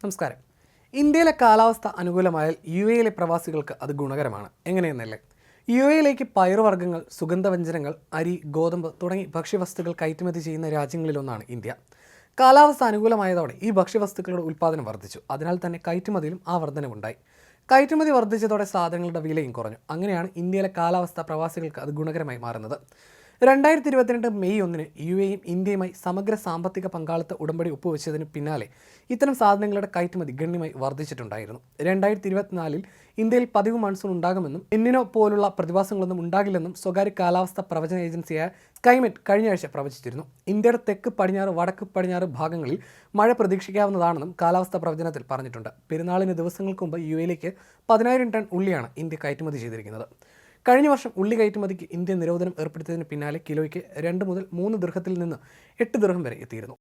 നമസ്കാരം. ഇന്ത്യയിലെ കാലാവസ്ഥ അനുകൂലമായാൽ യുഎയിലെ പ്രവാസികൾക്ക് അത് ഗുണകരമാണ്. എങ്ങനെയെന്നല്ലേ? യുഎയിലേക്ക് പയറുവർഗ്ഗങ്ങൾ, സുഗന്ധവ്യഞ്ജനങ്ങൾ, അരി, ഗോതമ്പ് തുടങ്ങി ഭക്ഷ്യവസ്തുക്കൾ കയറ്റുമതി ചെയ്യുന്ന രാജ്യങ്ങളിലൊന്നാണ് ഇന്ത്യ. കാലാവസ്ഥ അനുകൂലമായതോടെ ഈ ഭക്ഷ്യവസ്തുക്കളുടെ ഉൽപ്പാദനം വർദ്ധിച്ചു. അതിനാൽ തന്നെ കയറ്റുമതിയിലും ആ വർധനവുണ്ടായി. കയറ്റുമതി വർദ്ധിച്ചതോടെ സാധനങ്ങളുടെ വിലയും കുറഞ്ഞു. അങ്ങനെയാണ് ഇന്ത്യയിലെ കാലാവസ്ഥ പ്രവാസികൾക്ക് അത് ഗുണകരമായി മാറുന്നത്. 2022 മെയ് 1 യുഎയും ഇന്ത്യയുമായി സമഗ്ര സാമ്പത്തിക പങ്കാളിത്ത ഉടമ്പടി ഒപ്പുവെച്ചതിന് പിന്നാലെ ഇത്തരം സാധനങ്ങളുടെ കയറ്റുമതി ഗണ്യമായി വർദ്ധിച്ചിട്ടുണ്ടായിരുന്നു. 2024 ഇന്ത്യയിൽ പതിവ് മൺസൂൺ ഉണ്ടാകുമെന്നും എല്നിനോ പോലുള്ള പ്രതിഭാസങ്ങളൊന്നും ഉണ്ടാകില്ലെന്നും സ്വകാര്യ കാലാവസ്ഥാ പ്രവചന ഏജൻസിയായ സ്കൈമെറ്റ് കഴിഞ്ഞ ആഴ്ച പ്രവചിച്ചിരുന്നു. ഇന്ത്യയുടെ തെക്ക് പടിഞ്ഞാറ്, വടക്ക് പടിഞ്ഞാറ് ഭാഗങ്ങളിൽ മഴ പ്രതീക്ഷിക്കാവുന്നതാണെന്നും കാലാവസ്ഥാ പ്രവചനത്തിൽ പറഞ്ഞിട്ടുണ്ട്. പെരുന്നാളിന് ദിവസങ്ങൾക്ക് മുമ്പ് യുഎയിലേക്ക് 10,000 ടൺ ഉള്ളിയാണ് ഇന്ത്യ കയറ്റുമതി ചെയ്തിരിക്കുന്നത്. കഴിഞ്ഞ വർഷം ഉള്ളി കയറ്റുമതിക്ക് ഇന്ത്യ നിരോധനം ഏർപ്പെടുത്തിയതിന് പിന്നാലെ കിലോയ്ക്ക് 2 മുതൽ 3 ദിർഹത്തിൽ നിന്ന് 8 ദിർഹം വരെ എത്തിയിരുന്നു.